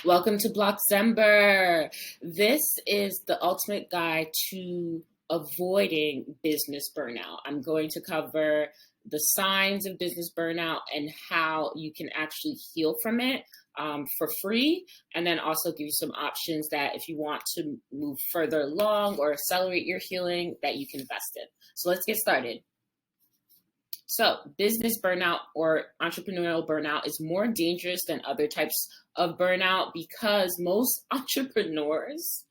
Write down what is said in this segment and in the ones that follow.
Welcome to BLOCK-CEMBER. This is the ultimate guide to avoiding business burnout. I'm going to cover the signs of business burnout and how you can actually heal from it for free, and then also give you some options that if you want to move further along or accelerate your healing that you can invest in. So let's get started. So business burnout or entrepreneurial burnout is more dangerous than other types of burnout because most entrepreneurs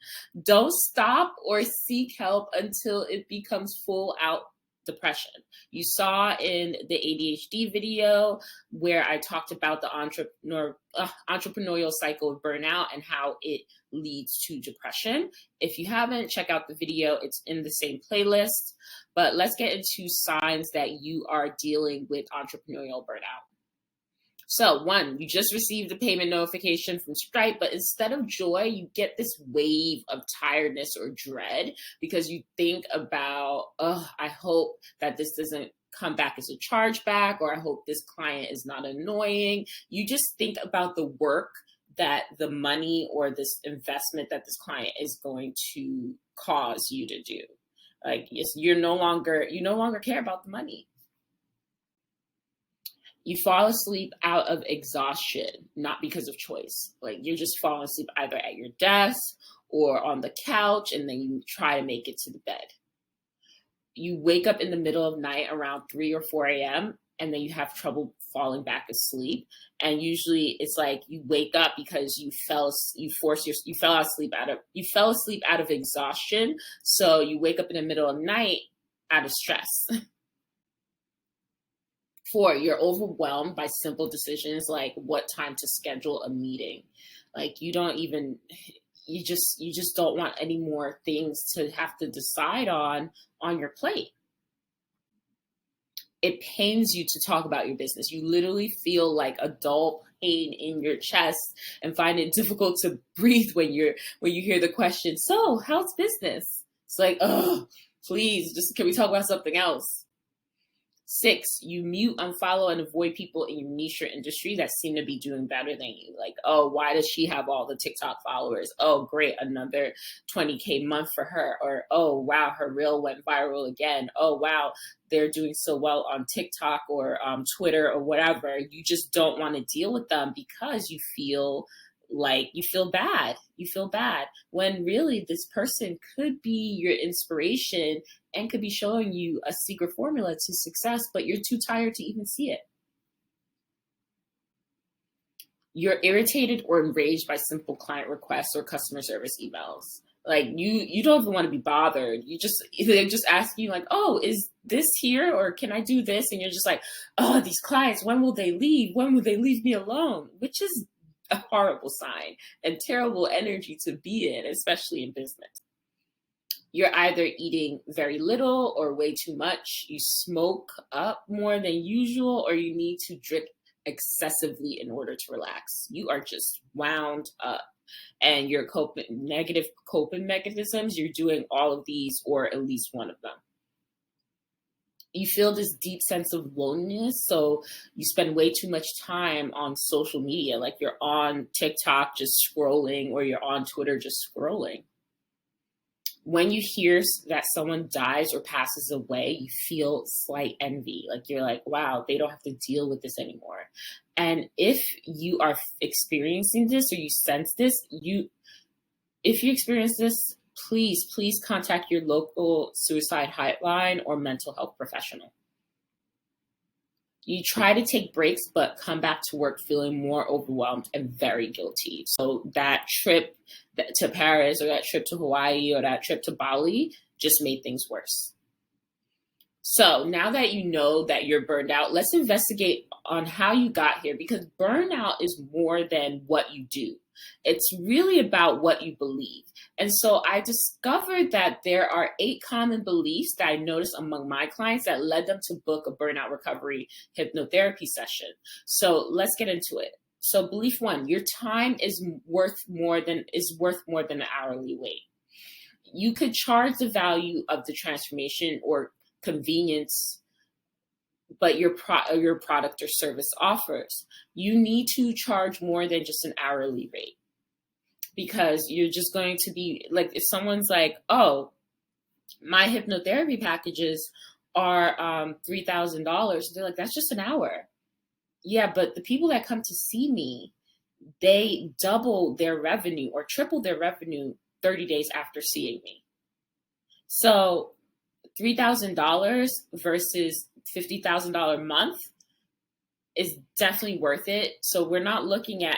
don't stop or seek help until it becomes full out depression. You saw in the ADHD video where I talked about the entrepreneurial cycle of burnout and how it leads to depression. If you haven't, check out the video. It's in the same playlist. But let's get into signs that you are dealing with entrepreneurial burnout. So 1, you just received a payment notification from Stripe, but instead of joy, you get this wave of tiredness or dread because you think about, oh, I hope that this doesn't come back as a chargeback, or I hope this client is not annoying. You just think about the work that the money or this investment that this client is going to cause you to do. Like, you no longer care about the money. You fall asleep out of exhaustion, not because of choice. Like, you're just falling asleep either at your desk or on the couch, and then you try to make it to the bed. You wake up in the middle of night around 3 or 4 a.m., and then you have trouble falling back asleep. And usually it's like you wake up because you fell asleep out of exhaustion. So you wake up in the middle of the night out of stress. 4, you're overwhelmed by simple decisions like what time to schedule a meeting. Like you just don't want any more things to have to decide on your plate. It pains you to talk about your business. You literally feel like a dull pain in your chest and find it difficult to breathe when you hear the question, so how's business? It's like, oh, please, just can we talk about something else? 6, you mute, unfollow, and avoid people in your niche or industry that seem to be doing better than you. Like, oh, why does she have all the TikTok followers? Oh, great, another 20K month for her. Or, oh, wow, her reel went viral again. Oh, wow, they're doing so well on TikTok or Twitter or whatever. You just don't want to deal with them because you feel bad. You feel bad when really this person could be your inspiration and could be showing you a secret formula to success, but you're too tired to even see it. You're irritated or enraged by simple client requests or customer service emails. Like you don't even want to be bothered. They just ask you like, oh, is this here? Or can I do this? And you're just like, oh, these clients, when will they leave? When will they leave me alone? Which is a horrible sign and terrible energy to be in, especially in business. You're either eating very little or way too much. You smoke up more than usual, or you need to drink excessively in order to relax. You are just wound up, and your negative coping mechanisms, you're doing all of these or at least one of them. You feel this deep sense of loneliness, so you spend way too much time on social media, like you're on TikTok just scrolling, or you're on Twitter just scrolling. When you hear that someone dies or passes away, you feel slight envy. Like you're like, wow, they don't have to deal with this anymore. And if you are experiencing this or you sense this, if you experience this, please contact your local suicide hotline or mental health professional. You try to take breaks, but come back to work feeling more overwhelmed and very guilty. So that trip to Paris or that trip to Hawaii or that trip to Bali just made things worse. So now that you know that you're burned out, let's investigate on how you got here, because burnout is more than what you do. It's really about what you believe. And so I discovered that there are 8 common beliefs that I noticed among my clients that led them to book a burnout recovery hypnotherapy session. So let's get into it. So belief 1, your time is worth more than an hourly wage. You could charge the value of the transformation or convenience, but your product or service offers. You need to charge more than just an hourly rate. because you're just going to be like, if someone's like, oh, my hypnotherapy packages are $3,000, they're like, that's just an hour. Yeah, but the people that come to see me, they double their revenue or triple their revenue 30 days after seeing me. So $3,000 versus $50,000 a month is definitely worth it. So we're not looking at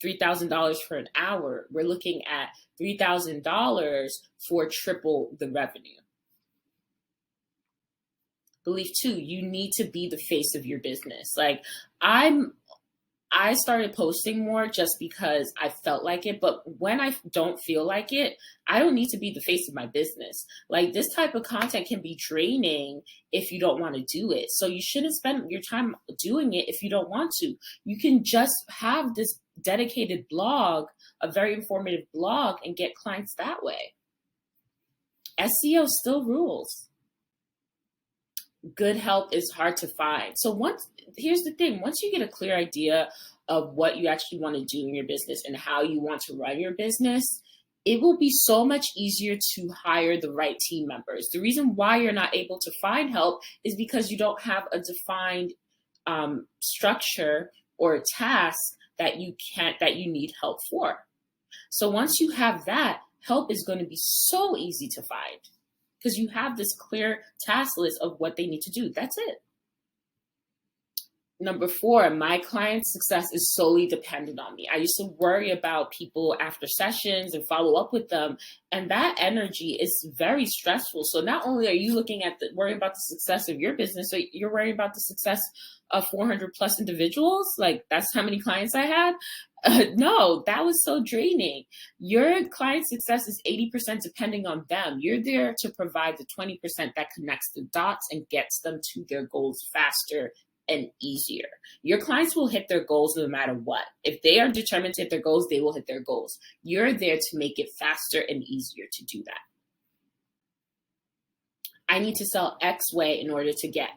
$3,000 for an hour. We're looking at $3,000 for triple the revenue. Belief 2, you need to be the face of your business. Like I started posting more just because I felt like it. But when I don't feel like it, I don't need to be the face of my business. Like, this type of content can be draining if you don't want to do it. So you shouldn't spend your time doing it if you don't want to. You can just have this dedicated blog, a very informative blog, and get clients that way. SEO still rules. Good help is hard to find. So here's the thing, once you get a clear idea of what you actually want to do in your business and how you want to run your business, it will be so much easier to hire the right team members. The reason why you're not able to find help is because you don't have a defined structure or a task that you need help for. So once you have that, help is going to be so easy to find, because you have this clear task list of what they need to do. That's it. Number 4, my client's success is solely dependent on me. I used to worry about people after sessions and follow up with them, and that energy is very stressful. So not only are you looking at worrying about the success of your business, so you're worrying about the success of 400 plus individuals. Like, that's how many clients I had. No, that was so draining. Your client success is 80% depending on them. You're there to provide the 20% that connects the dots and gets them to their goals faster and easier. Your clients will hit their goals no matter what. If they are determined to hit their goals, they will hit their goals. You're there to make it faster and easier to do that. I need to sell X way in order to get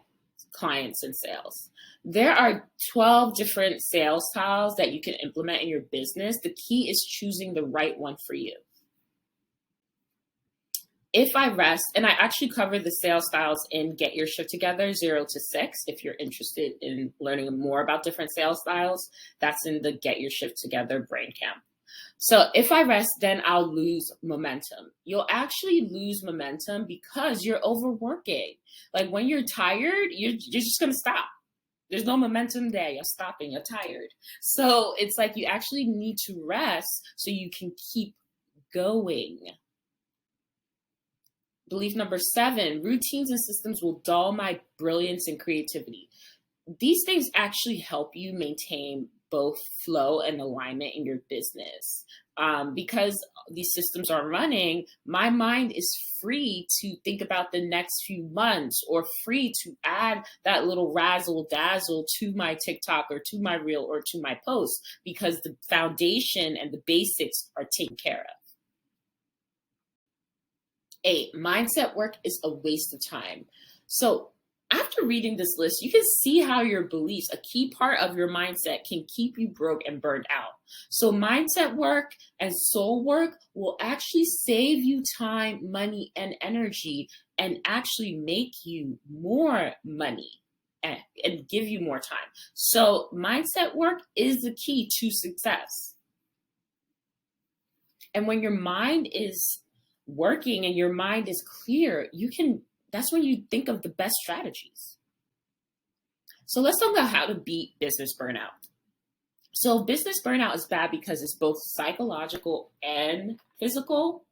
clients and sales. There are 12 different sales styles that you can implement in your business. The key is choosing the right one for you. If I rest, and I actually cover the sales styles in Get Your Shift Together 0 to 6. If you're interested in learning more about different sales styles, that's in the Get Your Shift Together Brain Camp. So if I rest, then I'll lose momentum. You'll actually lose momentum because you're overworking. Like, when you're tired, you're just going to stop. There's no momentum there. You're stopping. You're tired. So it's like you actually need to rest so you can keep going. Belief number 7, routines and systems will dull my brilliance and creativity. These things actually help you maintain both flow and alignment in your business. Because these systems are running, my mind is free to think about the next few months, or free to add that little razzle dazzle to my TikTok or to my reel or to my post, because the foundation and the basics are taken care of. 8, mindset work is a waste of time. So after reading this list, you can see how your beliefs, a key part of your mindset, can keep you broke and burned out. So mindset work and soul work will actually save you time, money, and energy, and actually make you more money and give you more time. So mindset work is the key to success. And when your mind is working and your mind is clear, that's when you think of the best strategies. So let's talk about how to beat business burnout. So business burnout is bad because it's both psychological and physical.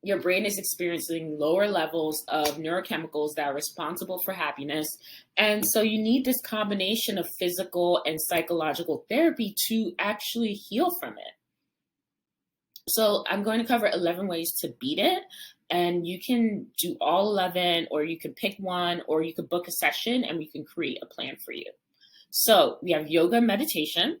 Your brain is experiencing lower levels of neurochemicals that are responsible for happiness. And so you need this combination of physical and psychological therapy to actually heal from it. So I'm going to cover 11 ways to beat it, and you can do all 11, or you can pick one, or you could book a session and we can create a plan for you. So we have yoga and meditation,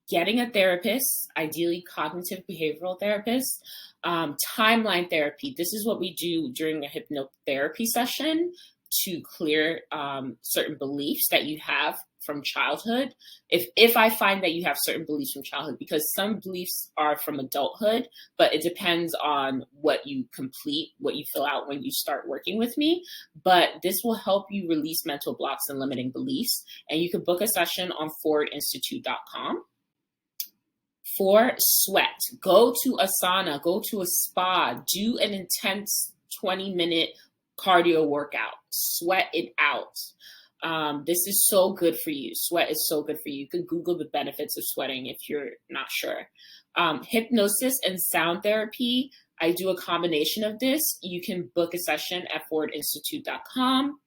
getting a therapist, ideally cognitive behavioral therapist, timeline therapy. This is what we do during a hypnotherapy session to clear certain beliefs that you have from childhood, if I find that you have certain beliefs from childhood, because some beliefs are from adulthood, but it depends on what you complete, what you fill out when you start working with me. But this will help you release mental blocks and limiting beliefs. And you can book a session on FWRDinstitute.com. 4, sweat. Go to a sauna, go to a spa, do an intense 20-minute cardio workout, sweat it out. This is so good for you. Sweat is so good for you. You can Google the benefits of sweating if you're not sure. Hypnosis and sound therapy. I do a combination of this. You can book a session at FWRDinstitute.com.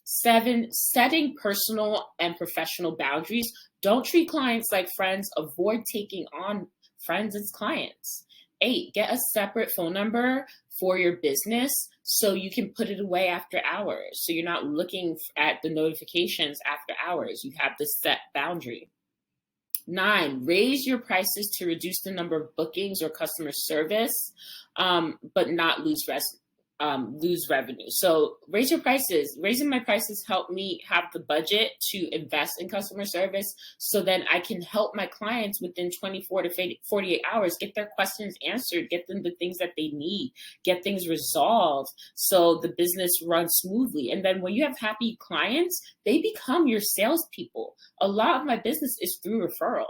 7, setting personal and professional boundaries. Don't treat clients like friends. Avoid taking on friends as clients. 8, get a separate phone number for your business so you can put it away after hours. So you're not looking at the notifications after hours. You have the set boundary. 9, raise your prices to reduce the number of bookings or customer service, but not lose revenue. So raise your prices. Raising my prices help me have the budget to invest in customer service, so then I can help my clients within 24 to 48 hours get their questions answered, get them the things that they need, get things resolved so the business runs smoothly. And then when you have happy clients, they become your salespeople. A lot of my business is through referral.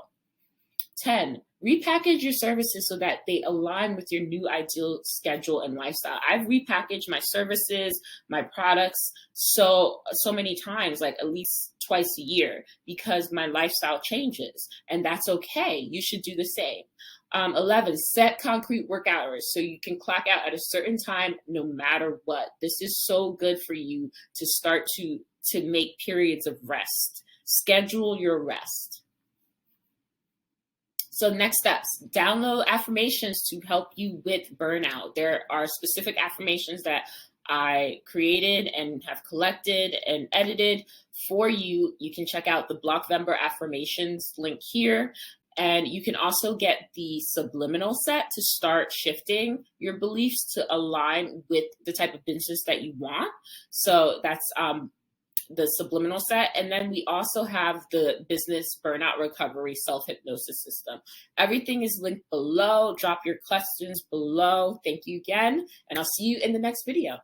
10, repackage your services so that they align with your new ideal schedule and lifestyle. I've repackaged my services, my products so many times, like at least twice a year, because my lifestyle changes, and that's okay. You should do the same. 11, set concrete work hours so you can clock out at a certain time no matter what. This is so good for you to start to make periods of rest. Schedule your rest. So next steps, download affirmations to help you with burnout. There are specific affirmations that I created and have collected and edited for you. You can check out the BLOCK-CEMBER affirmations link here. And you can also get the subliminal set to start shifting your beliefs to align with the type of business that you want. So that's the subliminal set. And then we also have the business burnout recovery self-hypnosis system. Everything is linked below. Drop your questions below. Thank you again, and I'll see you in the next video.